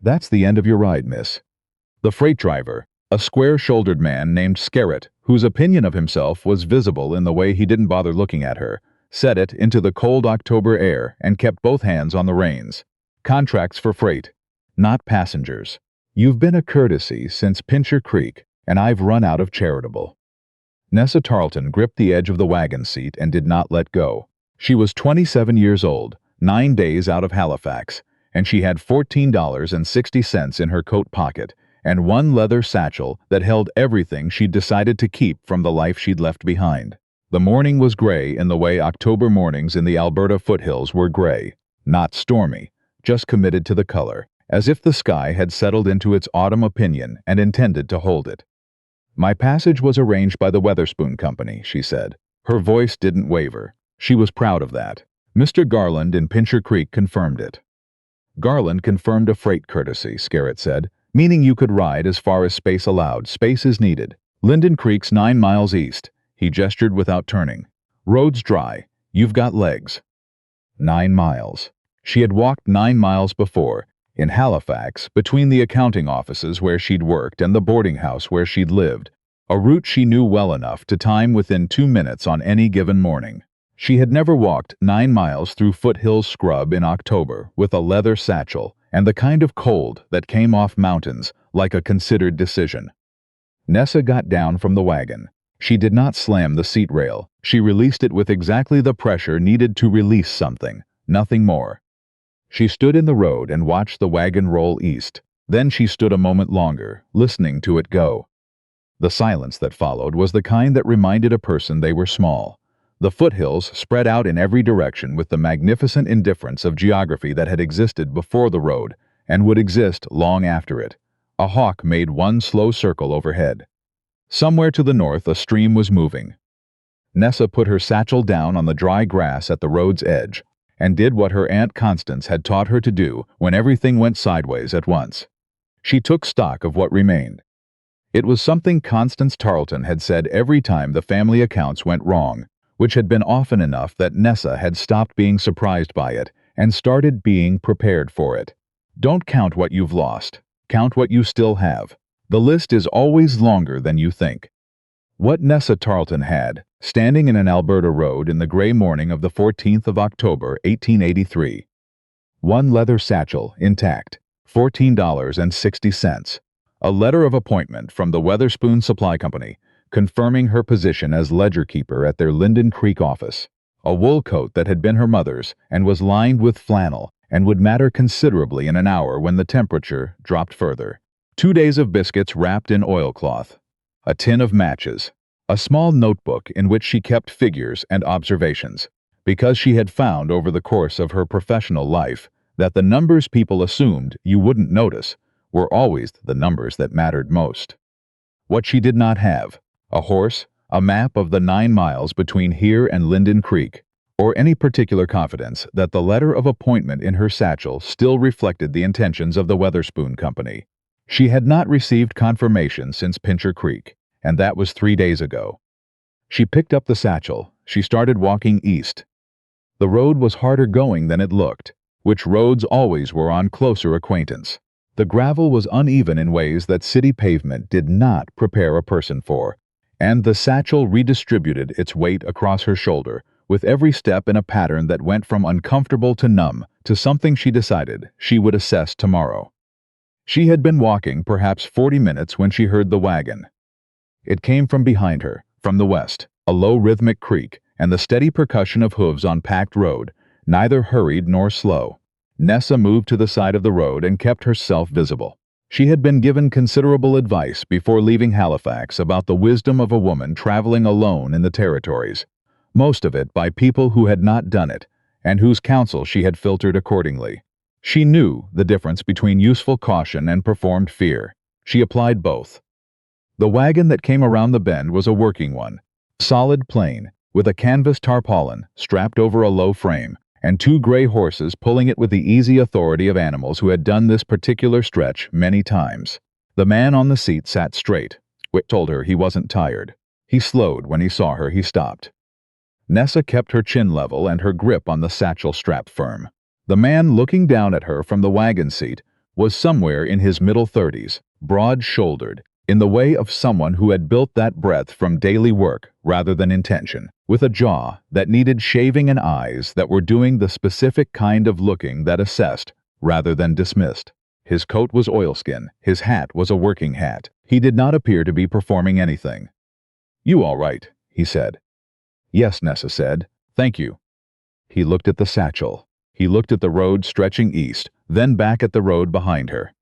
That's the end of your ride, miss. The freight driver, a square-shouldered man named Scarrett, whose opinion of himself was visible in the way he didn't bother looking at her, set it into the cold October air and kept both hands on the reins. Contracts for freight, not passengers. You've been a courtesy since Pincher Creek, and I've run out of charitable. Nessa Tarlton gripped the edge of the wagon seat and did not let go. She was 27 years old, 9 days out of Halifax, and she had $14.60 in her coat pocket and one leather satchel that held everything she'd decided to keep from the life she'd left behind. The morning was gray in the way October mornings in the Alberta foothills were gray, not stormy, just committed to the color, as if the sky had settled into its autumn opinion and intended to hold it. My passage was arranged by the Weatherspoon Company, she said. Her voice didn't waver. She was proud of that. Mr. Garland in Pincher Creek confirmed it. Garland confirmed a freight courtesy, Scarrett said, meaning you could ride as far as space allowed. Space is needed. Linden Creek's 9 miles east. He gestured without turning. Road's dry. You've got legs. 9 miles. She had walked 9 miles before, in Halifax, between the accounting offices where she'd worked and the boarding house where she'd lived, a route she knew well enough to time within 2 minutes on any given morning. She had never walked 9 miles through foothills scrub in October with a leather satchel and the kind of cold that came off mountains like a considered decision. Nessa got down from the wagon. She did not slam the seat rail. She released it with exactly the pressure needed to release something, nothing more. She stood in the road and watched the wagon roll east. Then she stood a moment longer, listening to it go. The silence that followed was the kind that reminded a person they were small. The foothills spread out in every direction with the magnificent indifference of geography that had existed before the road and would exist long after it. A hawk made one slow circle overhead. Somewhere to the north a stream was moving. Nessa put her satchel down on the dry grass at the road's edge and did what her Aunt Constance had taught her to do when everything went sideways at once. She took stock of what remained. It was something Constance Tarlton had said every time the family accounts went wrong, which had been often enough that Nessa had stopped being surprised by it and started being prepared for it. Don't count what you've lost. Count what you still have. The list is always longer than you think. What Nessa Tarlton had, standing in an Alberta road in the gray morning of the 14th of October, 1883. One leather satchel, intact, $14.60. A letter of appointment from the Weatherspoon Supply Company, confirming her position as ledger keeper at their Linden Creek office. A wool coat that had been her mother's and was lined with flannel and would matter considerably in an hour when the temperature dropped further. 2 days of biscuits wrapped in oilcloth. A tin of matches. A small notebook in which she kept figures and observations, because she had found over the course of her professional life that the numbers people assumed you wouldn't notice were always the numbers that mattered most. What she did not have: a horse, a map of the 9 miles between here and Linden Creek, or any particular confidence that the letter of appointment in her satchel still reflected the intentions of the Weatherspoon Company. She had not received confirmation since Pincher Creek, and that was 3 days ago. She picked up the satchel. She started walking east. The road was harder going than it looked, which roads always were on closer acquaintance. The gravel was uneven in ways that city pavement did not prepare a person for, and the satchel redistributed its weight across her shoulder, with every step in a pattern that went from uncomfortable to numb to something she decided she would assess tomorrow. She had been walking perhaps 40 minutes when she heard the wagon. It came from behind her, from the west, a low rhythmic creak, and the steady percussion of hooves on packed road, neither hurried nor slow. Nessa moved to the side of the road and kept herself visible. She had been given considerable advice before leaving Halifax about the wisdom of a woman traveling alone in the territories, most of it by people who had not done it, and whose counsel she had filtered accordingly. She knew the difference between useful caution and performed fear. She applied both. The wagon that came around the bend was a working one, solid plain, with a canvas tarpaulin strapped over a low frame, and 2 gray horses pulling it with the easy authority of animals who had done this particular stretch many times. The man on the seat sat straight, which told her he wasn't tired. He slowed when he saw her. He stopped. Nessa kept her chin level and her grip on the satchel strap firm. The man, looking down at her from the wagon seat, was somewhere in his middle 30s, broad-shouldered, in the way of someone who had built that breadth from daily work rather than intention, with a jaw that needed shaving and eyes that were doing the specific kind of looking that assessed rather than dismissed. His coat was oilskin, his hat was a working hat. He did not appear to be performing anything. "You all right?" he said. "Yes," Nessa said. "Thank you." He looked at the satchel. He looked at the road stretching east, then back at the road behind her.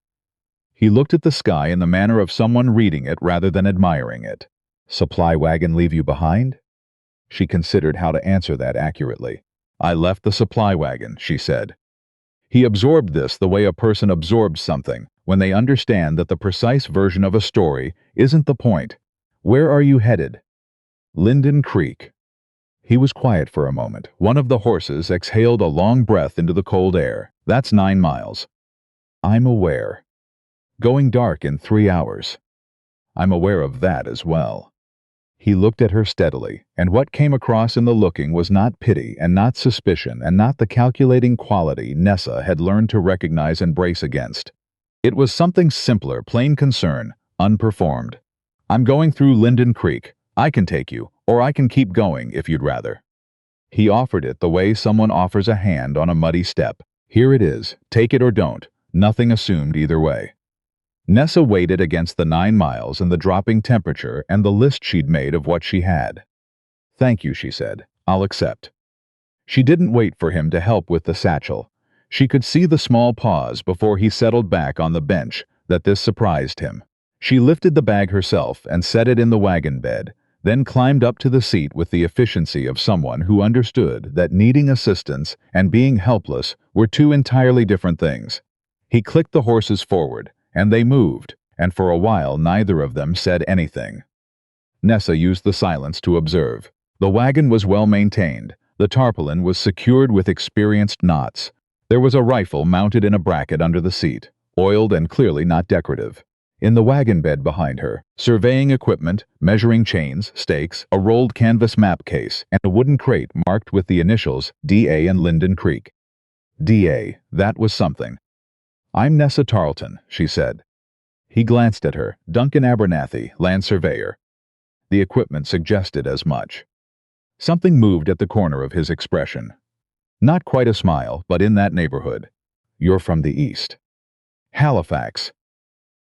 He looked at the sky in the manner of someone reading it rather than admiring it. "Supply wagon leave you behind?" She considered how to answer that accurately. "I left the supply wagon," she said. He absorbed this the way a person absorbs something, when they understand that the precise version of a story isn't the point. "Where are you headed?" "Linden Creek." He was quiet for a moment. One of the horses exhaled a long breath into the cold air. "That's 9 miles." "I'm aware." "Going dark in 3 hours." "I'm aware of that as well." He looked at her steadily, and what came across in the looking was not pity and not suspicion and not the calculating quality Nessa had learned to recognize and brace against. It was something simpler, plain concern, unperformed. "I'm going through Linden Creek. I can take you, or I can keep going if you'd rather." He offered it the way someone offers a hand on a muddy step. "Here it is. Take it or don't. Nothing assumed either way." Nessa weighed against the 9 miles and the dropping temperature and the list she'd made of what she had. "Thank you," she said. "I'll accept." She didn't wait for him to help with the satchel. She could see the small pause before he settled back on the bench that this surprised him. She lifted the bag herself and set it in the wagon bed, then climbed up to the seat with the efficiency of someone who understood that needing assistance and being helpless were two entirely different things. He clicked the horses forward, and they moved, and for a while neither of them said anything. Nessa used the silence to observe. The wagon was well maintained. The tarpaulin was secured with experienced knots. There was a rifle mounted in a bracket under the seat, oiled and clearly not decorative. In the wagon bed behind her, surveying equipment, measuring chains, stakes, a rolled canvas map case, and a wooden crate marked with the initials DA and Linden Creek. DA, that was something. "I'm Nessa Tarlton," she said. He glanced at her. "Duncan Abernathy, land surveyor." The equipment suggested as much. Something moved at the corner of his expression. Not quite a smile, but in that neighborhood. "You're from the east." "Halifax."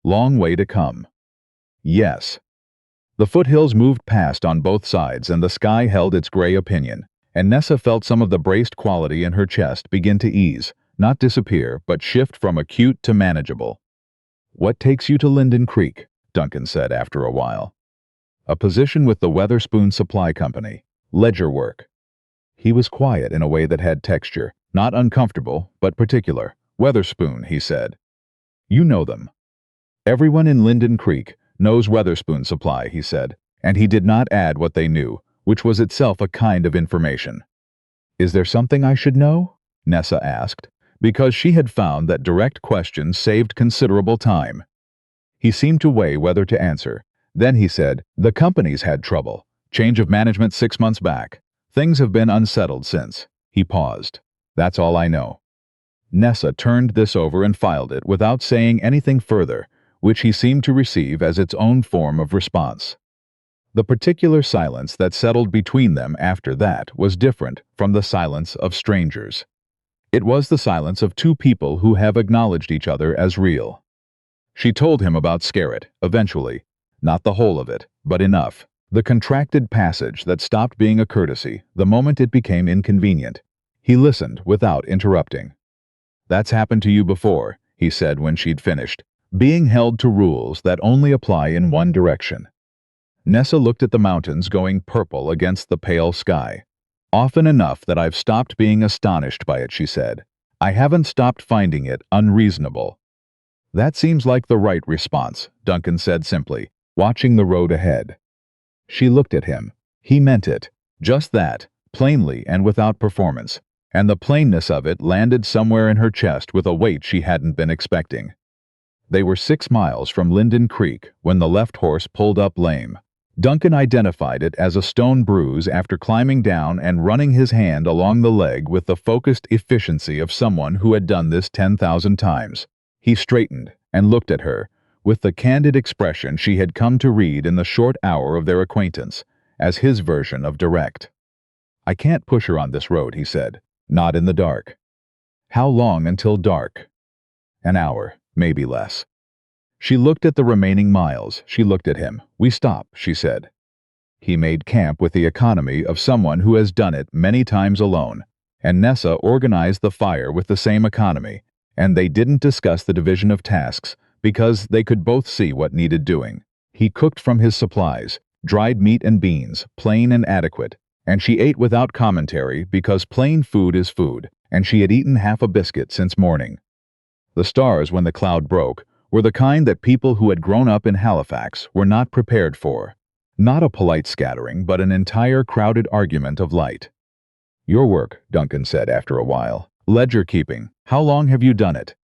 "Long way to come." "Yes." The foothills moved past on both sides and the sky held its gray opinion, and Nessa felt some of the braced quality in her chest begin to ease, not disappear, but shift from acute to manageable. "What takes you to Linden Creek?" Duncan said after a while. "A position with the Weatherspoon Supply Company. Ledger work." He was quiet in a way that had texture, not uncomfortable, but particular. "Weatherspoon," he said. "You know them." "Everyone in Linden Creek knows Weatherspoon Supply," he said, and he did not add what they knew, which was itself a kind of information. "Is there something I should know?" Nessa asked, because she had found that direct questions saved considerable time. He seemed to weigh whether to answer. Then he said, "The company's had trouble. Change of management 6 months back. Things have been unsettled since." He paused. "That's all I know." Nessa turned this over and filed it without saying anything further, which he seemed to receive as its own form of response. The particular silence that settled between them after that was different from the silence of strangers. It was the silence of two people who have acknowledged each other as real. She told him about Scarrett, eventually. Not the whole of it, but enough. The contracted passage that stopped being a courtesy the moment it became inconvenient. He listened without interrupting. "That's happened to you before," he said when she'd finished, "being held to rules that only apply in one direction." Nessa looked at the mountains going purple against the pale sky. "Often enough that I've stopped being astonished by it," she said. "I haven't stopped finding it unreasonable." "That seems like the right response," Duncan said simply, watching the road ahead. She looked at him. He meant it. Just that, plainly and without performance, and the plainness of it landed somewhere in her chest with a weight she hadn't been expecting. They were 6 miles from Linden Creek when the left horse pulled up lame. Duncan identified it as a stone bruise after climbing down and running his hand along the leg with the focused efficiency of someone who had done this 10,000 times. He straightened and looked at her, with the candid expression she had come to read in the short hour of their acquaintance, as his version of direct. "I can't push her on this road," he said. "Not in the dark." "How long until dark?" "An hour, maybe less." She looked at the remaining miles. She looked at him. "We stop," she said. He made camp with the economy of someone who has done it many times alone, and Nessa organized the fire with the same economy, and they didn't discuss the division of tasks because they could both see what needed doing. He cooked from his supplies, dried meat and beans, plain and adequate, and she ate without commentary because plain food is food, and she had eaten half a biscuit since morning. The stars, when the cloud broke, were the kind that people who had grown up in Halifax were not prepared for. Not a polite scattering, but an entire crowded argument of light. "Your work," Duncan said after a while. "Ledger keeping. How long have you done it?"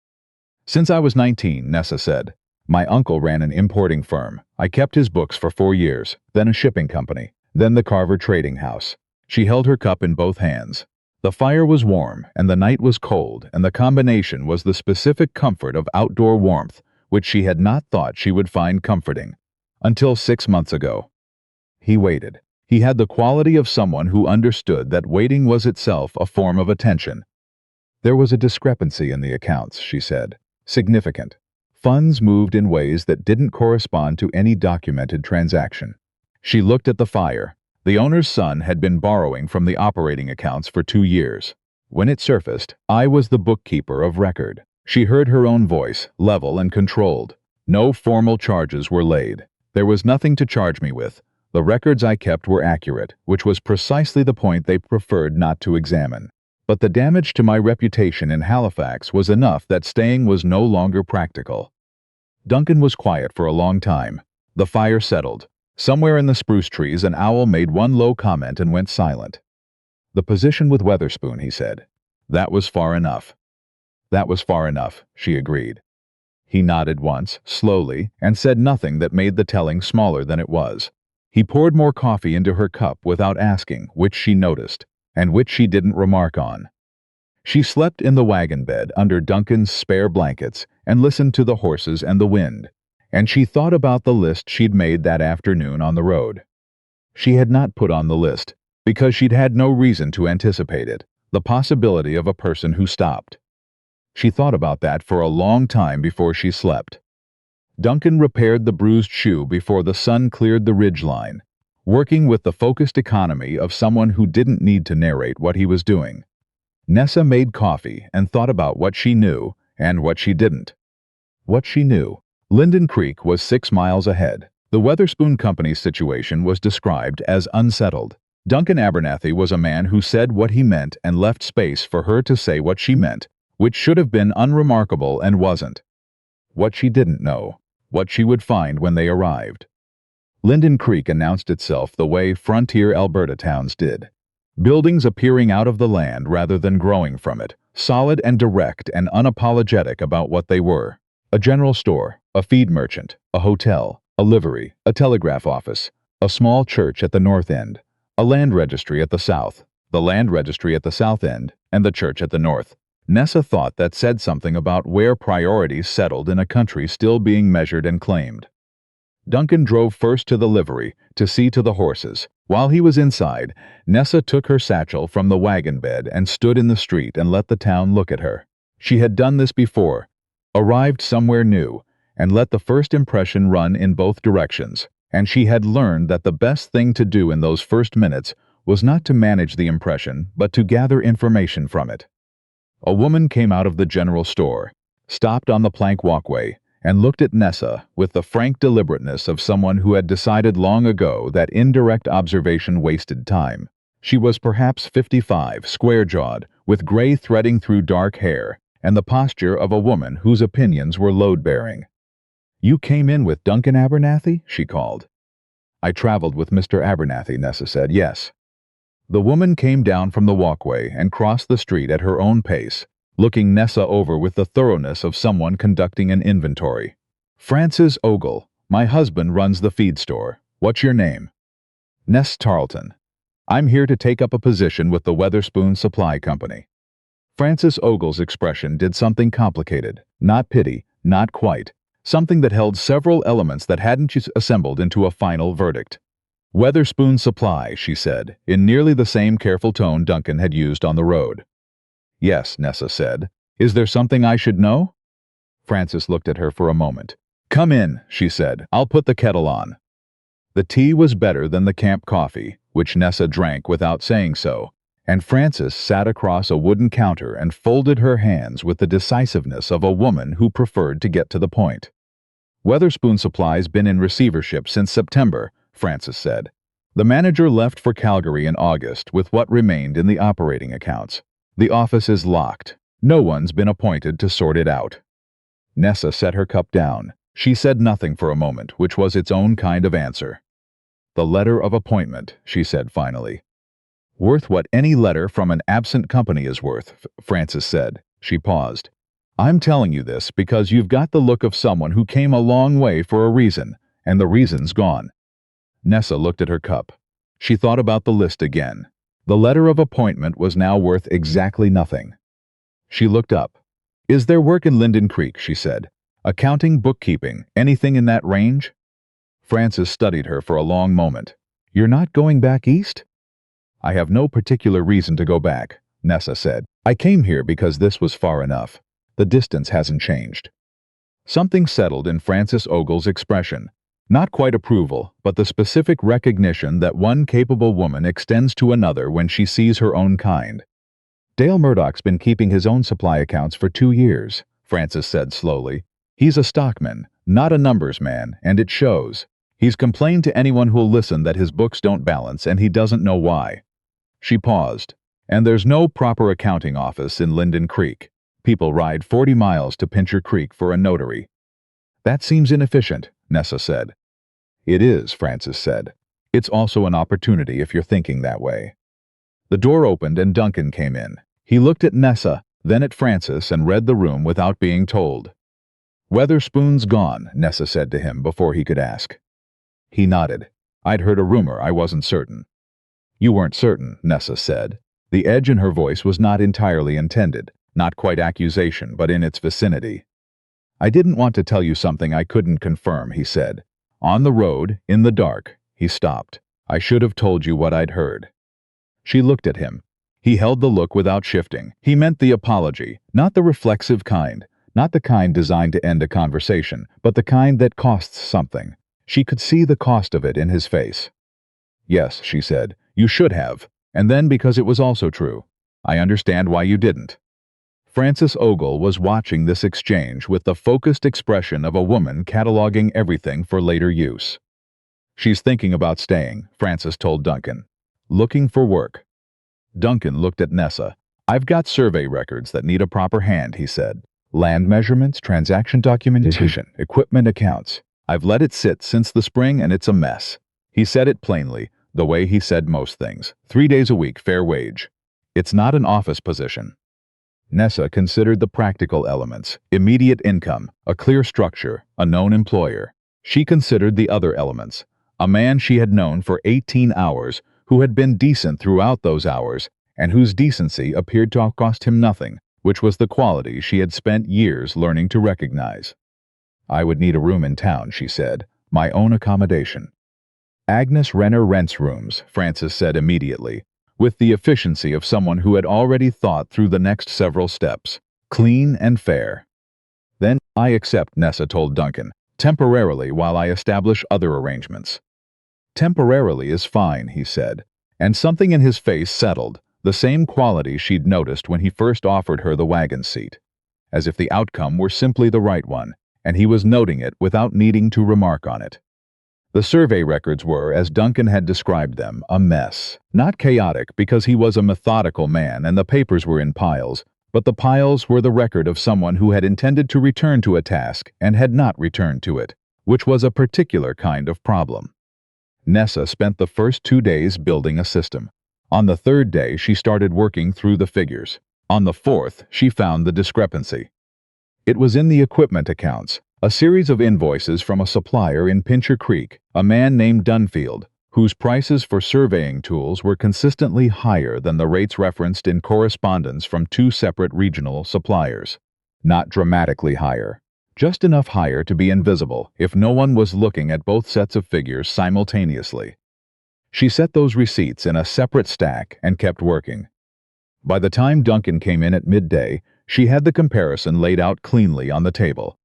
"Since I was 19, Nessa said. "My uncle ran an importing firm. I kept his books for 4 years, then a shipping company, then the Carver Trading House." She held her cup in both hands. The fire was warm, and the night was cold, and the combination was the specific comfort of outdoor warmth, which she had not thought she would find comforting. Until 6 months ago. He waited. He had the quality of someone who understood that waiting was itself a form of attention. "There was a discrepancy in the accounts," she said. "Significant. Funds moved in ways that didn't correspond to any documented transaction." She looked at the fire. The owner's son had been borrowing from the operating accounts for 2 years. When it surfaced, I was the bookkeeper of record. She heard her own voice, level and controlled. No formal charges were laid. There was nothing to charge me with. The records I kept were accurate, which was precisely the point they preferred not to examine. But the damage to my reputation in Halifax was enough that staying was no longer practical. Duncan was quiet for a long time. The fire settled. Somewhere in the spruce trees, an owl made one low comment and went silent. "The position with Weatherspoon," he said. "That was far enough." "That was far enough," she agreed. He nodded once, slowly, and said nothing that made the telling smaller than it was. He poured more coffee into her cup without asking, which she noticed, and which she didn't remark on. She slept in the wagon bed under Duncan's spare blankets and listened to the horses and the wind, and she thought about the list she'd made that afternoon on the road. She had not put on the list, because she'd had no reason to anticipate it, the possibility of a person who stopped. She thought about that for a long time before she slept. Duncan repaired the bruised shoe before the sun cleared the ridgeline, working with the focused economy of someone who didn't need to narrate what he was doing. Nessa made coffee and thought about what she knew and what she didn't. What she knew. Linden Creek was 6 miles ahead. The Weatherspoon Company's situation was described as unsettled. Duncan Abernathy was a man who said what he meant and left space for her to say what she meant, which should have been unremarkable and wasn't. What she didn't know. What she would find when they arrived. Linden Creek announced itself the way frontier Alberta towns did. Buildings appearing out of the land rather than growing from it, solid and direct and unapologetic about what they were. A general store, a feed merchant, a hotel, a livery, a telegraph office, a small church at the north end, a land registry at the south, the land registry at the south end, and the church at the north. Nessa thought that said something about where priorities settled in a country still being measured and claimed. Duncan drove first to the livery to see to the horses. While he was inside, Nessa took her satchel from the wagon bed and stood in the street and let the town look at her. She had done this before, arrived somewhere new, and let the first impression run in both directions, and she had learned that the best thing to do in those first minutes was not to manage the impression, but to gather information from it. A woman came out of the general store, stopped on the plank walkway, and looked at Nessa with the frank deliberateness of someone who had decided long ago that indirect observation wasted time. She was perhaps 55, square-jawed, with gray threading through dark hair, and the posture of a woman whose opinions were load-bearing. "You came in with Duncan Abernathy?" she called. "I traveled with Mr. Abernathy," Nessa said. "Yes." The woman came down from the walkway and crossed the street at her own pace, looking Nessa over with the thoroughness of someone conducting an inventory. "Francis Ogle. My husband runs the feed store. What's your name?" "Nessa Tarlton. I'm here to take up a position with the Weatherspoon Supply Company." Francis Ogle's expression did something complicated, not pity, Not quite. Something that held several elements that hadn't assembled into a final verdict. Weatherspoon Supply, she said, in nearly the same careful tone Duncan had used on the road. Yes, Nessa said. Is there something I should know? Frances looked at her for a moment. Come in, she said. I'll put the kettle on. The tea was better than the camp coffee, which Nessa drank without saying so, and Frances sat across a wooden counter and folded her hands with the decisiveness of a woman who preferred to get to the point. Weatherspoon Supply's been in receivership since September, Frances said. The manager left for Calgary in August with what remained in the operating accounts. The office is locked. No one's been appointed to sort it out. Nessa set her cup down. She said nothing for a moment, which was its own kind of answer. The letter of appointment, she said finally. Worth what any letter from an absent company is worth, Frances said. She paused. I'm telling you this because you've got the look of someone who came a long way for a reason, and the reason's gone. Nessa looked at her cup. She thought about the list again. The letter of appointment was now worth exactly nothing. She looked up. Is there work in Linden Creek, she said. Accounting, bookkeeping, anything in that range? Frances studied her for a long moment. You're not going back east? I have no particular reason to go back, Nessa said. I came here because this was far enough. The distance hasn't changed. Something settled in Frances Ogle's expression. Not quite approval, but the specific recognition that one capable woman extends to another when she sees her own kind. Dale Murdoch's been keeping his own supply accounts for 2 years, Frances said slowly. He's a stockman, not a numbers man, and it shows. He's complained to anyone who'll listen that his books don't balance and he doesn't know why. She paused. And there's no proper accounting office in Linden Creek. People ride 40 miles to Pincher Creek for a notary. That seems inefficient, Nessa said. It is, Frances said. It's also an opportunity if you're thinking that way. The door opened and Duncan came in. He looked at Nessa, then at Frances, and read the room without being told. Weatherspoon's gone, Nessa said to him before he could ask. He nodded. I'd heard a rumor, I wasn't certain. You weren't certain, Nessa said. The edge in her voice was not entirely intended, not quite accusation, but in its vicinity. I didn't want to tell you something I couldn't confirm, he said. On the road, in the dark, he stopped. I should have told you what I'd heard. She looked at him. He held the look without shifting. He meant the apology, not the reflexive kind, not the kind designed to end a conversation, but the kind that costs something. She could see the cost of it in his face. Yes, she said, you should have, and then because it was also true. I understand why you didn't. Frances Ogle was watching this exchange with the focused expression of a woman cataloging everything for later use. She's thinking about staying, Frances told Duncan. Looking for work. Duncan looked at Nessa. I've got survey records that need a proper hand, he said. Land measurements, transaction documentation, equipment accounts. I've let it sit since the spring and it's a mess. He said it plainly, the way he said most things. 3 days a week, fair wage. It's not an office position. Nessa considered the practical elements, immediate income, a clear structure, a known employer. She considered the other elements, a man she had known for 18 hours, who had been decent throughout those hours, and whose decency appeared to cost him nothing, which was the quality she had spent years learning to recognize. I would need a room in town, she said, my own accommodation. Agnes Renner rents rooms, Frances said immediately, with the efficiency of someone who had already thought through the next several steps, clean and fair. Then, I accept, Nessa told Duncan, temporarily while I establish other arrangements. Temporarily is fine, he said, and something in his face settled, the same quality she'd noticed when he first offered her the wagon seat, as if the outcome were simply the right one, and he was noting it without needing to remark on it. The survey records were, as Duncan had described them, a mess. Not chaotic because he was a methodical man and the papers were in piles, but the piles were the record of someone who had intended to return to a task and had not returned to it, which was a particular kind of problem. Nessa spent the first 2 days building a system. On the 3rd day, she started working through the figures. On the 4th, she found the discrepancy. It was in the equipment accounts, a series of invoices from a supplier in Pincher Creek, a man named Dunfield, whose prices for surveying tools were consistently higher than the rates referenced in correspondence from 2 separate regional suppliers. Not dramatically higher, Just enough higher to be invisible if no one was looking at both sets of figures simultaneously. She set those receipts in a separate stack and kept working. By the time Duncan came in at midday, she had the comparison laid out cleanly on the table.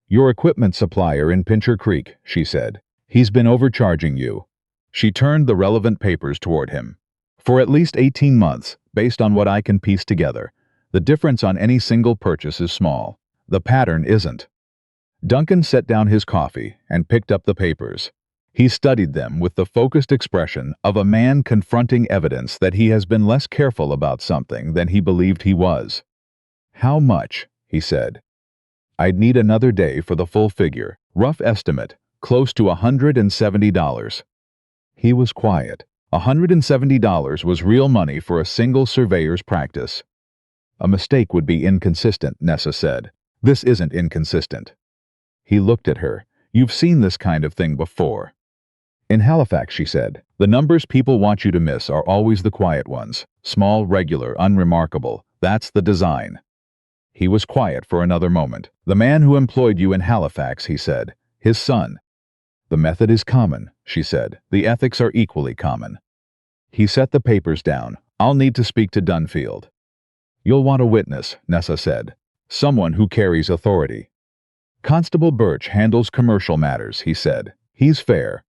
"Your equipment supplier in Pincher Creek," she said. "He's been overcharging you." She turned the relevant papers toward him. "For at least 18 months, based on what I can piece together. The difference on any single purchase is small. The pattern isn't." Duncan set down his coffee and picked up the papers. He studied them with the focused expression of a man confronting evidence that he has been less careful about something than he believed he was. "How much?" he said. "I'd need another day for the full figure. Rough estimate, close to $170. He was quiet. $170 was real money for a single surveyor's practice. "A mistake would be inconsistent," Nessa said. "This isn't inconsistent." He looked at her. "You've seen this kind of thing before." "In Halifax," she said, "the numbers people want you to miss are always the quiet ones. Small, regular, unremarkable. That's the design." He was quiet for another moment. "The man who employed you in Halifax," he said. "His son." "The method is common," she said. "The ethics are equally common." He set the papers down. "I'll need to speak to Dunfield." "You'll want a witness," Nessa said. "Someone who carries authority." "Constable Birch handles commercial matters," he said. "He's fair."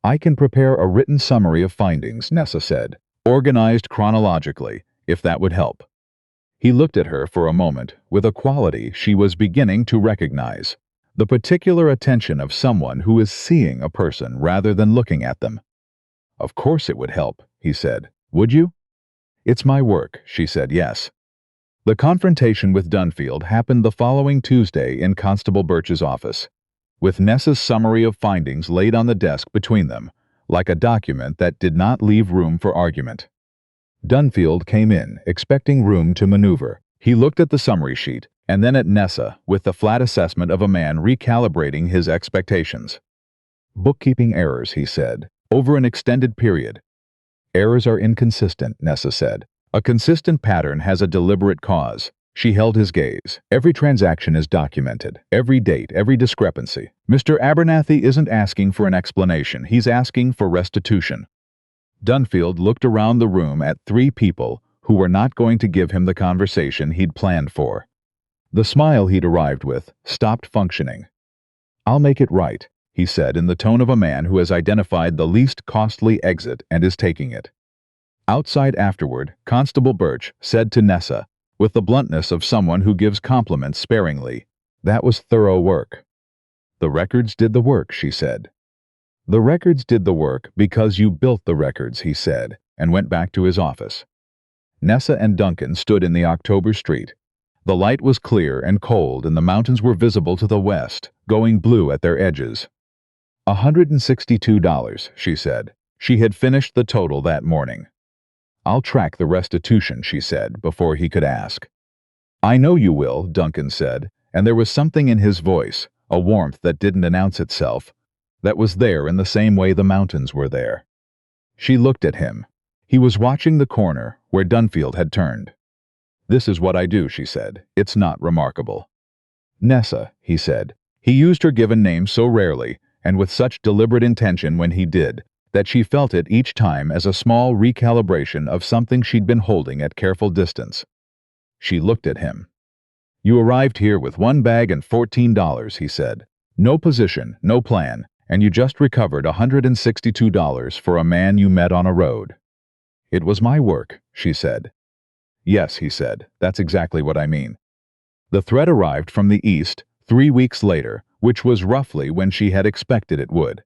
"I can prepare a written summary of findings," Nessa said, "organized chronologically, if that would help." He looked at her for a moment with a quality she was beginning to recognize. The particular attention of someone who is seeing a person rather than looking at them. "Of course it would help," he said. "Would you?" "It's my work," she said. "Yes." The confrontation with Dunfield happened the following Tuesday in Constable Birch's office, with Nessa's summary of findings laid on the desk between them, like a document that did not leave room for argument. Dunfield came in, expecting room to maneuver. He looked at the summary sheet, and then at Nessa, with the flat assessment of a man recalibrating his expectations. "Bookkeeping errors," he said, "over an extended period." "Errors are inconsistent," Nessa said. "A consistent pattern has a deliberate cause." She held his gaze. "Every transaction is documented. Every date, every discrepancy. Mr. Abernathy isn't asking for an explanation. He's asking for restitution." Dunfield looked around the room at three people who were not going to give him the conversation he'd planned for. The smile he'd arrived with stopped functioning. "I'll make it right," he said in the tone of a man who has identified the least costly exit and is taking it. Outside afterward, Constable Birch said to Nessa, with the bluntness of someone who gives compliments sparingly, "That was thorough work." "The records did the work," she said. "The records did the work because you built the records," he said, and went back to his office. Nessa and Duncan stood in the October street. The light was clear and cold, and the mountains were visible to the west, going blue at their edges. $162, she said. She had finished the total that morning. "I'll track the restitution," she said, before he could ask. "I know you will," Duncan said, and there was something in his voice, a warmth that didn't announce itself, that was there in the same way the mountains were there. She looked at him. He was watching the corner where Dunfield had turned. "This is what I do," she said. "It's not remarkable." "Nessa," he said. He used her given name so rarely, and with such deliberate intention when he did, that she felt it each time as a small recalibration of something she'd been holding at careful distance. She looked at him. "You arrived here with one bag and $14, he said. "No position, no plan, and you just recovered $162 for a man you met on a road." "It was my work," she said. "Yes," he said. "That's exactly what I mean." The threat arrived from the east 3 weeks later, which was roughly when she had expected it would.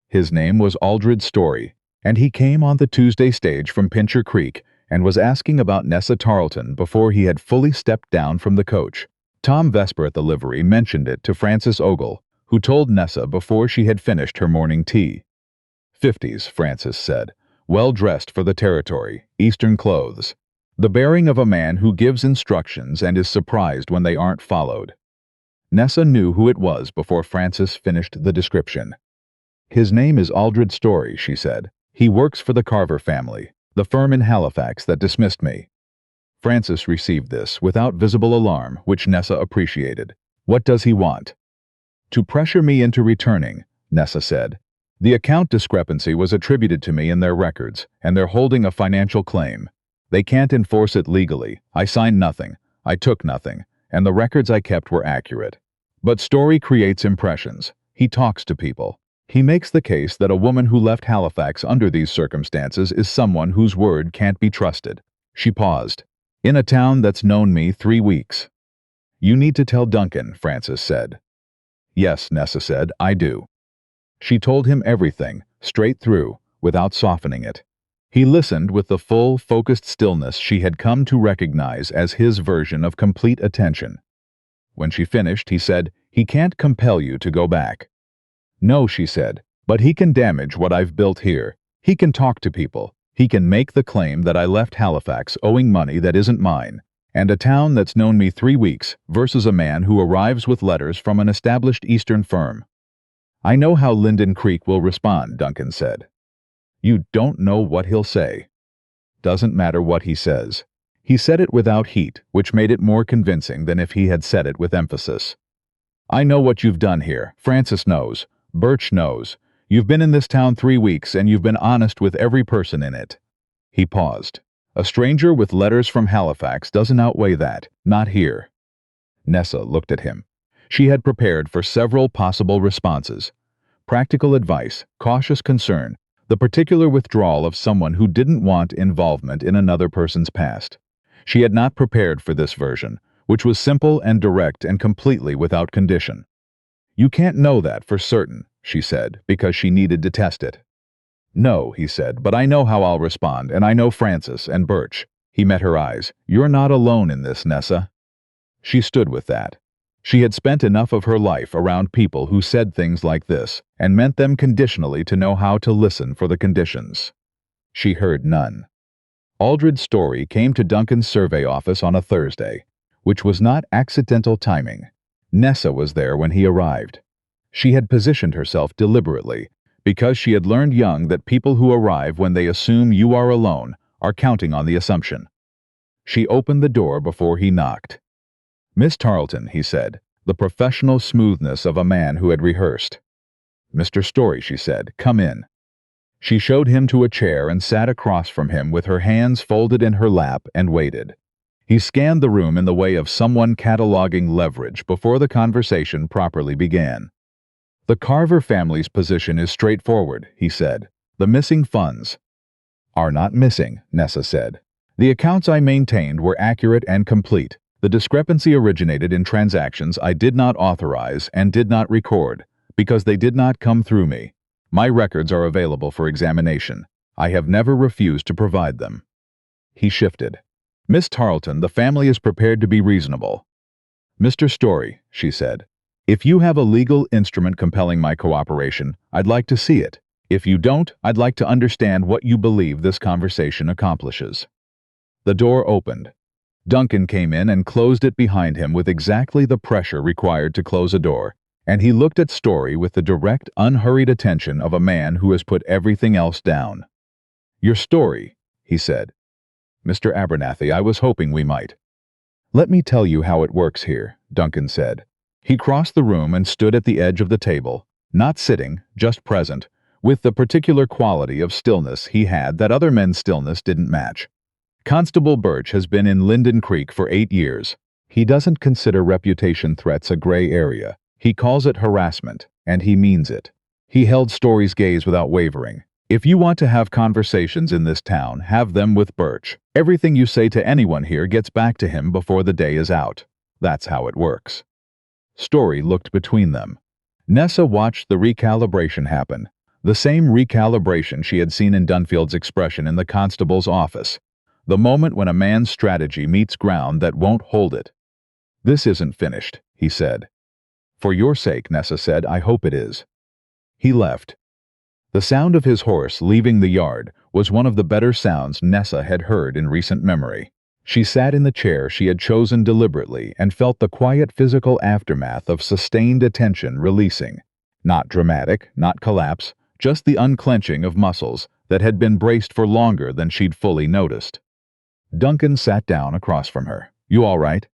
His name was Aldred Story, and he came on the Tuesday stage from Pincher Creek and was asking about Nessa Tarlton before he had fully stepped down from the coach. Tom Vesper at the livery mentioned it to Francis Ogle, who told Nessa before she had finished her morning tea. "50s, Francis said. Well-dressed for the territory, Eastern clothes. The bearing of a man who gives instructions and is surprised when they aren't followed." Nessa knew who it was before Francis finished the description. "His name is Aldred Story," she said. "He works for the Carver family, the firm in Halifax that dismissed me." Francis received this without visible alarm, which Nessa appreciated. What does he want? To pressure me into returning, Nessa said. The account discrepancy was attributed to me in their records, and they're holding a financial claim. They can't enforce it legally. I signed nothing. I took nothing, and the records I kept were accurate. But Story creates impressions. He talks to people. He makes the case that a woman who left Halifax under these circumstances is someone whose word can't be trusted. She paused. In a town that's known me 3 weeks. You need to tell Duncan, Frances said. Yes, Nessa said, I do. She told him everything, straight through, without softening it. He listened with the full, focused stillness she had come to recognize as his version of complete attention. When she finished, he said, He can't compel you to go back. No, she said, but he can damage what I've built here. He can talk to people. He can make the claim that I left Halifax owing money that isn't mine, and a town that's known me 3 weeks versus a man who arrives with letters from an established Eastern firm. I know how Linden Creek will respond, Duncan said. You don't know what he'll say. Doesn't matter what he says. He said it without heat, which made it more convincing than if he had said it with emphasis. I know what you've done here. Frances knows. Birch knows. You've been in this town 3 weeks, and you've been honest with every person in it. He paused. A stranger with letters from Halifax doesn't outweigh that. Not here. Nessa looked at him. She had prepared for several possible responses. Practical advice, cautious concern, the particular withdrawal of someone who didn't want involvement in another person's past. She had not prepared for this version, which was simple and direct and completely without condition. You can't know that for certain, she said, because she needed to test it. No, he said, but I know how I'll respond, and I know Frances and Birch. He met her eyes. You're not alone in this, Nessa. She stood with that. She had spent enough of her life around people who said things like this, and meant them conditionally to know how to listen for the conditions. She heard none. Aldred Story came to Duncan's survey office on a Thursday, which was not accidental timing. Nessa was there when he arrived. She had positioned herself deliberately, because she had learned young that people who arrive when they assume you are alone are counting on the assumption. She opened the door before he knocked. Miss Tarlton, he said, the professional smoothness of a man who had rehearsed. Mr. Story, she said, come in. She showed him to a chair and sat across from him with her hands folded in her lap and waited. He scanned the room in the way of someone cataloging leverage before the conversation properly began. The Carver family's position is straightforward, he said. The missing funds are not missing, Nessa said. The accounts I maintained were accurate and complete. The discrepancy originated in transactions I did not authorize and did not record, because they did not come through me. My records are available for examination. I have never refused to provide them. He shifted. Miss Tarlton, the family is prepared to be reasonable. Mr. Story, she said, if you have a legal instrument compelling my cooperation, I'd like to see it. If you don't, I'd like to understand what you believe this conversation accomplishes. The door opened. Duncan came in and closed it behind him with exactly the pressure required to close a door, and he looked at Story with the direct, unhurried attention of a man who has put everything else down. Your story, he said. Mr. Abernathy, I was hoping we might. Let me tell you how it works here, Duncan said. He crossed the room and stood at the edge of the table, not sitting, just present, with the particular quality of stillness he had that other men's stillness didn't match. Constable Birch has been in Linden Creek for 8 years. He doesn't consider reputation threats a gray area. He calls it harassment, and he means it. He held Story's gaze without wavering. If you want to have conversations in this town, have them with Birch. Everything you say to anyone here gets back to him before the day is out. That's how it works. Story looked between them. Nessa watched the recalibration happen, the same recalibration she had seen in Dunfield's expression in the constable's office, the moment when a man's strategy meets ground that won't hold it. This isn't finished, he said. For your sake, Nessa said, I hope it is. He left. The sound of his horse leaving the yard was one of the better sounds Nessa had heard in recent memory. She sat in the chair she had chosen deliberately and felt the quiet physical aftermath of sustained attention releasing. Not dramatic, not collapse, just the unclenching of muscles that had been braced for longer than she'd fully noticed. Duncan sat down across from her. You all right?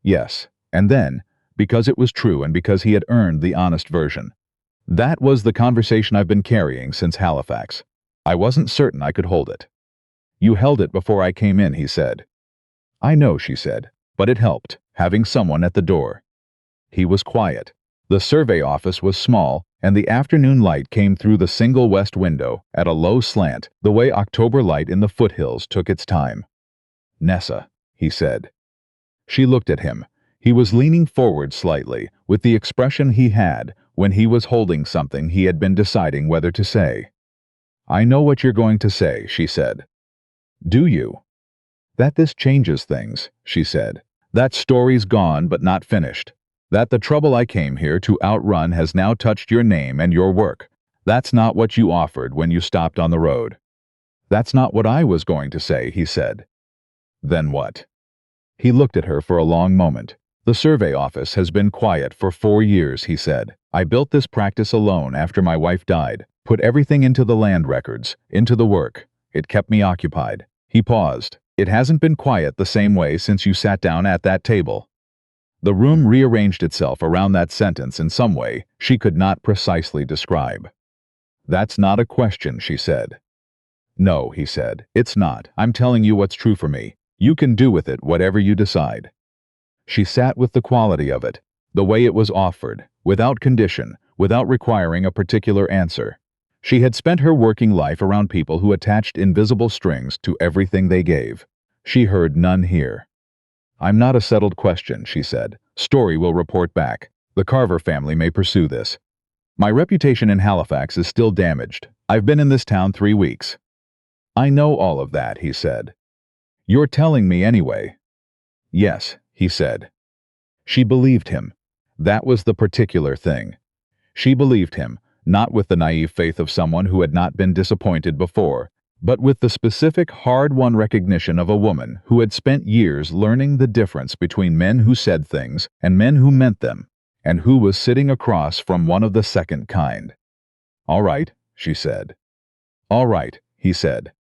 Yes. And then, because it was true and because he had earned the honest version. That was the conversation I've been carrying since Halifax. I wasn't certain I could hold it. You held it before I came in, he said. I know, she said, but it helped, having someone at the door. He was quiet. The survey office was small, and the afternoon light came through the single west window at a low slant, the way October light in the foothills took its time. Nessa, he said. She looked at him. He was leaning forward slightly, with the expression he had when he was holding something he had been deciding whether to say. I know what you're going to say, she said. Do you? That this changes things, she said. That story's gone but not finished. That the trouble I came here to outrun has now touched your name and your work. That's not what you offered when you stopped on the road. That's not what I was going to say, he said. Then what? He looked at her for a long moment. The survey office has been quiet for 4 years, he said. I built this practice alone after my wife died, put everything into the land records, into the work. It kept me occupied. He paused. It hasn't been quiet the same way since you sat down at that table. The room rearranged itself around that sentence in some way she could not precisely describe. That's not a question, she said. No, he said, it's not. I'm telling you what's true for me. You can do with it whatever you decide. She sat with the quality of it, the way it was offered, without condition, without requiring a particular answer. She had spent her working life around people who attached invisible strings to everything they gave. She heard none here. I'm not a settled question, she said. Story will report back. The Carver family may pursue this. My reputation in Halifax is still damaged. I've been in this town 3 weeks. I know all of that, he said. You're telling me anyway. Yes, he said. She believed him. That was the particular thing. She believed him, not with the naive faith of someone who had not been disappointed before, but with the specific, hard-won recognition of a woman who had spent years learning the difference between men who said things and men who meant them, and who was sitting across from one of the second kind. All right, she said. All right, he said.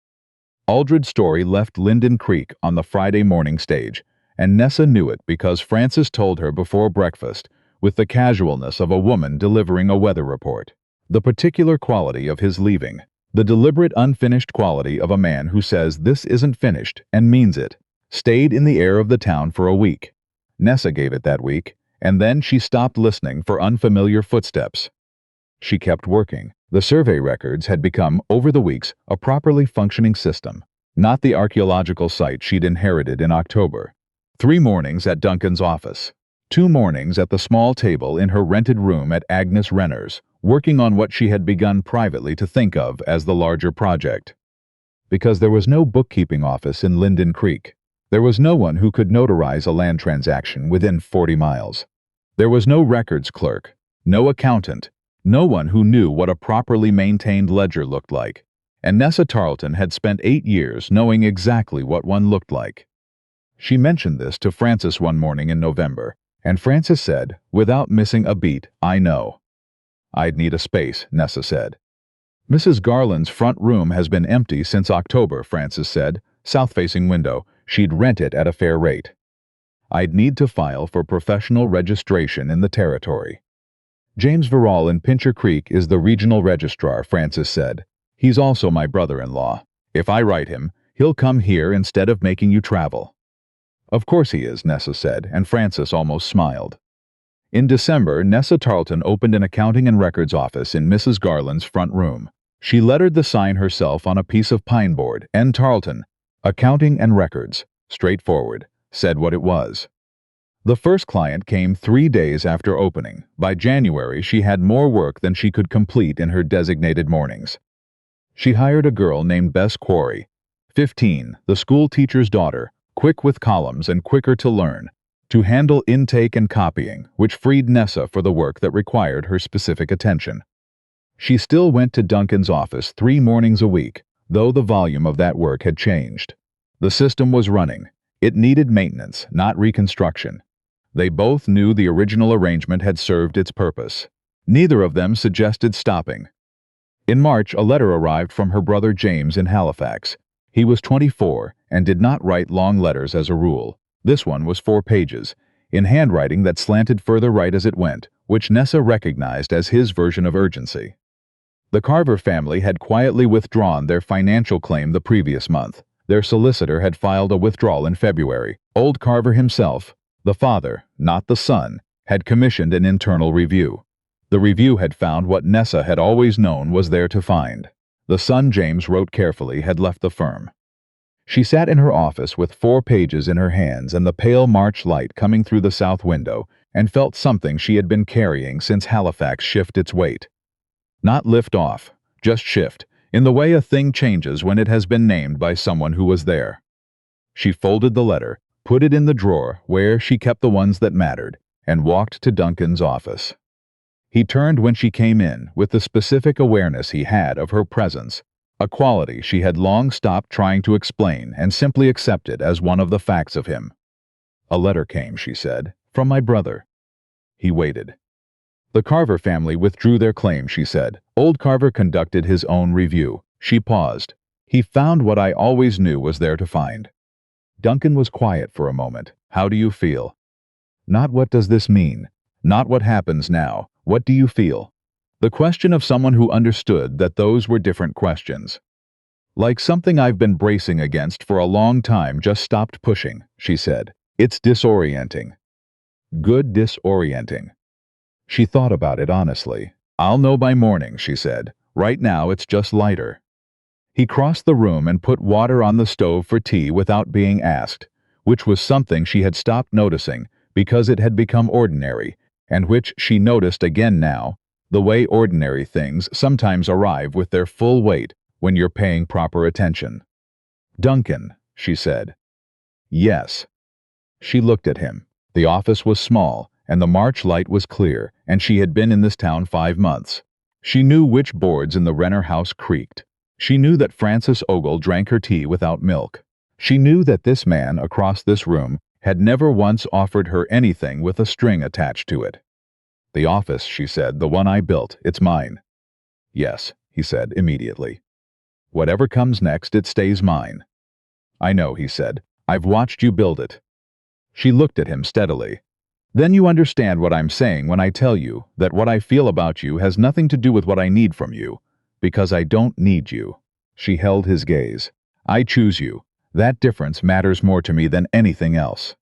Aldred's story left Linden Creek on the Friday morning stage, and Nessa knew it because Frances told her before breakfast, with the casualness of a woman delivering a weather report. The particular quality of his leaving. The deliberate unfinished quality of a man who says this isn't finished and means it, stayed in the air of the town for a week. Nessa gave it that week, and then she stopped listening for unfamiliar footsteps. She kept working. The survey records had become, over the weeks, a properly functioning system, not the archaeological site she'd inherited in October. 3 mornings at Duncan's office. 2 mornings at the small table in her rented room at Agnes Renner's, working on what she had begun privately to think of as the larger project. Because there was no bookkeeping office in Linden Creek. There was no one who could notarize a land transaction within 40 miles. There was no records clerk, no accountant, no one who knew what a properly maintained ledger looked like. And Nessa Tarlton had spent 8 years knowing exactly what one looked like. She mentioned this to Frances one morning in November, and Frances said, without missing a beat, I know. I'd need a space, Nessa said. Mrs. Garland's front room has been empty since October, Frances said, south-facing window. She'd rent it at a fair rate. I'd need to file for professional registration in the territory. James Verrall in Pincher Creek is the regional registrar, Frances said. He's also my brother-in-law. If I write him, he'll come here instead of making you travel. Of course he is, Nessa said, and Frances almost smiled. In December, Nessa Tarlton opened an accounting and records office in Mrs. Garland's front room. She lettered the sign herself on a piece of pine board, N. Tarlton, Accounting and Records, straightforward, said what it was. The first client came 3 days after opening. By January, she had more work than she could complete in her designated mornings. She hired a girl named Bess Quarry, 15, the school teacher's daughter, quick with columns and quicker to learn, to handle intake and copying, which freed Nessa for the work that required her specific attention. She still went to Duncan's office 3 mornings a week, though the volume of that work had changed. The system was running. It needed maintenance, not reconstruction. They both knew the original arrangement had served its purpose. Neither of them suggested stopping. In March, a letter arrived from her brother James in Halifax. He was 24 and did not write long letters as a rule. This one was 4 pages. in handwriting that slanted further right as it went, which Nessa recognized as his version of urgency. The Carver family had quietly withdrawn their financial claim the previous month. Their solicitor had filed a withdrawal in February. Old Carver himself, the father, not the son, had commissioned an internal review. The review had found what Nessa had always known was there to find. The son, James wrote carefully, had left the firm. She sat in her office with 4 pages in her hands and the pale March light coming through the south window, and felt something she had been carrying since Halifax shift its weight. Not lift off, just shift, in the way a thing changes when it has been named by someone who was there. She folded the letter, put it in the drawer where she kept the ones that mattered, and walked to Duncan's office. He turned when she came in with the specific awareness he had of her presence, a quality she had long stopped trying to explain and simply accepted as one of the facts of him. "A letter came," she said, "from my brother." He waited. "The Carver family withdrew their claim," she said. "Old Carver conducted his own review." She paused. "He found what I always knew was there to find." Duncan was quiet for a moment. "How do you feel?" "Not what does this mean? Not what happens now. What do you feel?" The question of someone who understood that those were different questions. "Like something I've been bracing against for a long time just stopped pushing," she said. "It's disorienting." "Good disorienting." She thought about it honestly. "I'll know by morning," she said. "Right now it's just lighter." He crossed the room and put water on the stove for tea without being asked, which was something she had stopped noticing because it had become ordinary, and which she noticed again now, the way ordinary things sometimes arrive with their full weight when you're paying proper attention. "Duncan," she said. "Yes." She looked at him. The office was small, and the March light was clear, and she had been in this town 5 months. She knew which boards in the Renner house creaked. She knew that Francis Ogle drank her tea without milk. She knew that this man across this room had never once offered her anything with a string attached to it. "The office," she said, "the one I built, it's mine." "Yes," he said immediately. "Whatever comes next, it stays mine." "I know," he said. "I've watched you build it." She looked at him steadily. "Then you understand what I'm saying when I tell you that what I feel about you has nothing to do with what I need from you, because I don't need you." She held his gaze. "I choose you. That difference matters more to me than anything else."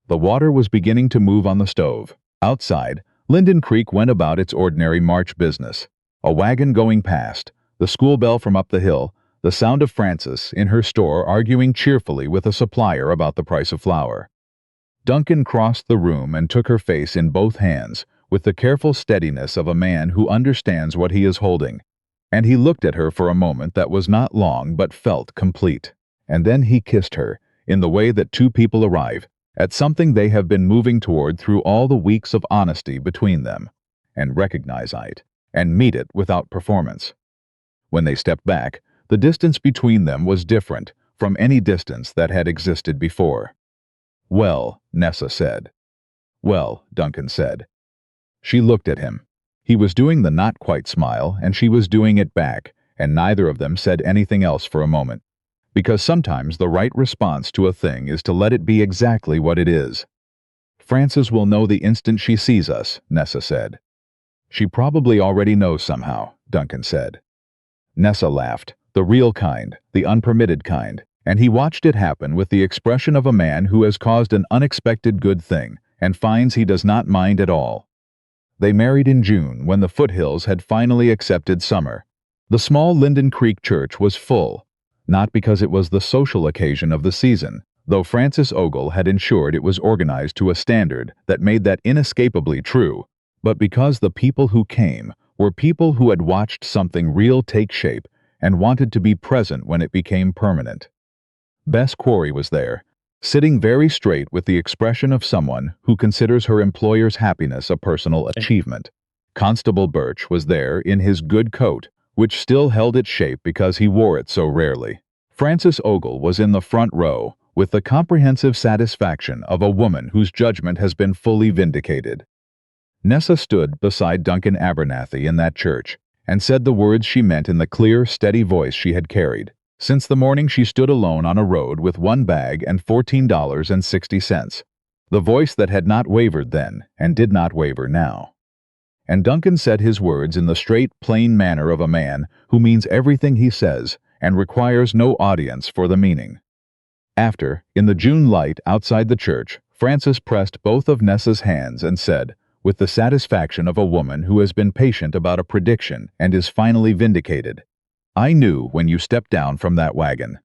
The water was beginning to move on the stove. Outside, Linden Creek went about its ordinary March business. A wagon going past, the school bell from up the hill, the sound of Frances in her store arguing cheerfully with a supplier about the price of flour. Duncan crossed the room and took her face in both hands, with the careful steadiness of a man who understands what he is holding, and he looked at her for a moment that was not long but felt complete. And then he kissed her, in the way that 2 people arrive at something they have been moving toward through all the weeks of honesty between them, and recognize it, and meet it without performance. When they stepped back, the distance between them was different from any distance that had existed before. "Well," Nessa said. "Well," Duncan said. She looked at him. He was doing the not-quite smile, and she was doing it back, and neither of them said anything else for a moment. Because sometimes the right response to a thing is to let it be exactly what it is. "Frances will know the instant she sees us," Nessa said. "She probably already knows somehow," Duncan said. Nessa laughed, the real kind, the unpermitted kind, and he watched it happen with the expression of a man who has caused an unexpected good thing and finds he does not mind at all. They married in June, when the foothills had finally accepted summer. The small Linden Creek church was full, not because it was the social occasion of the season, though Francis Ogle had ensured it was organized to a standard that made that inescapably true, but because the people who came were people who had watched something real take shape and wanted to be present when it became permanent. Bess Quarry was there, sitting very straight with the expression of someone who considers her employer's happiness a personal achievement. Constable Birch was there in his good coat, which still held its shape because he wore it so rarely. Francis Ogle was in the front row, with the comprehensive satisfaction of a woman whose judgment has been fully vindicated. Nessa stood beside Duncan Abernathy in that church, and said the words she meant in the clear, steady voice she had carried. Since the morning she stood alone on a road with 1 bag and $14.60. the voice that had not wavered then and did not waver now. And Duncan said his words in the straight, plain manner of a man who means everything he says and requires no audience for the meaning. After, in the June light outside the church, Frances pressed both of Nessa's hands and said, with the satisfaction of a woman who has been patient about a prediction and is finally vindicated, "I knew when you stepped down from that wagon."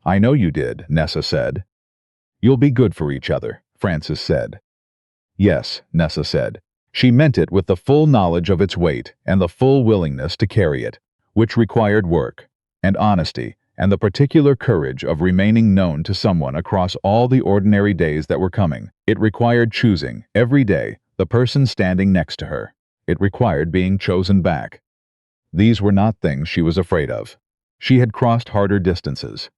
"I know you did," Nessa said. "You'll be good for each other," Frances said. "Yes," Nessa said. She meant it with the full knowledge of its weight and the full willingness to carry it, which required work, and honesty, and the particular courage of remaining known to someone across all the ordinary days that were coming. It required choosing, every day, the person standing next to her. It required being chosen back. These were not things she was afraid of. She had crossed harder distances.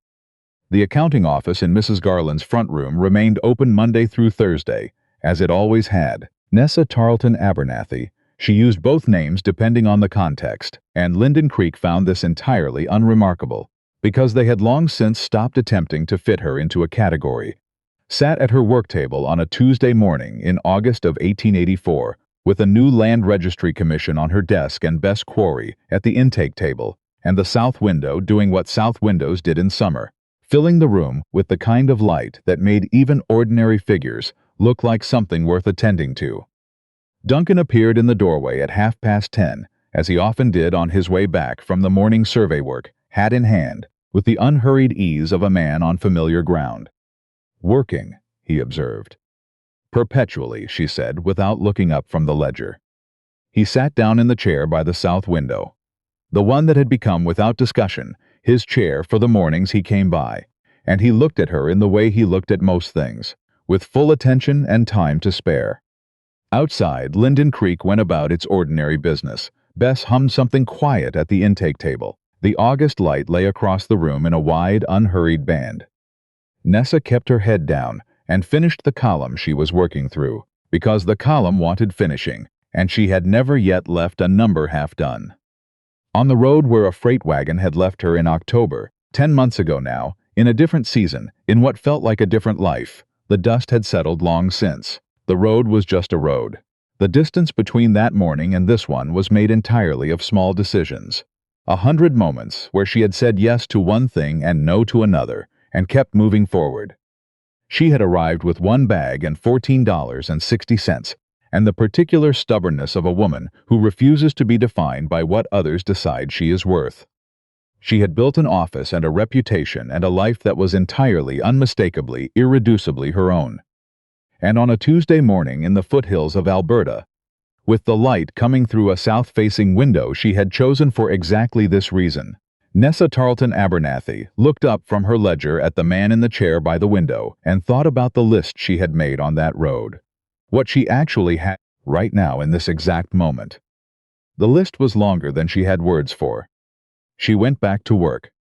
The accounting office in Mrs. Garland's front room remained open Monday through Thursday, as it always had. Nessa Tarlton Abernathy, she used both names depending on the context, and Linden Creek found this entirely unremarkable, because they had long since stopped attempting to fit her into a category, sat at her work table on a Tuesday morning in August of 1884, with a new land registry commission on her desk and best quarry at the intake table, and the south window doing what south windows did in summer, filling the room with the kind of light that made even ordinary figures look like something worth attending to. Duncan appeared in the doorway at 10:30, as he often did on his way back from the morning survey work, hat in hand, with the unhurried ease of a man on familiar ground. "Working," he observed. "Perpetually," she said, without looking up from the ledger. He sat down in the chair by the south window, the one that had become, without discussion, his chair for the mornings he came by, and he looked at her in the way he looked at most things, with full attention and time to spare. Outside, Linden Creek went about its ordinary business. Bess hummed something quiet at the intake table. The August light lay across the room in a wide, unhurried band. Nessa kept her head down and finished the column she was working through, because the column wanted finishing, and she had never yet left a number half done. On the road where a freight wagon had left her in October, 10 months ago now, in a different season, in what felt like a different life, the dust had settled long since. The road was just a road. The distance between that morning and this one was made entirely of small decisions. 100 moments where she had said yes to one thing and no to another, and kept moving forward. She had arrived with one bag and $14.60, and the particular stubbornness of a woman who refuses to be defined by what others decide she is worth. She had built an office and a reputation and a life that was entirely, unmistakably, irreducibly her own. And on a Tuesday morning in the foothills of Alberta, with the light coming through a south-facing window she had chosen for exactly this reason, Nessa Tarlton Abernathy looked up from her ledger at the man in the chair by the window and thought about the list she had made on that road. What she actually had right now in this exact moment. The list was longer than she had words for. She went back to work,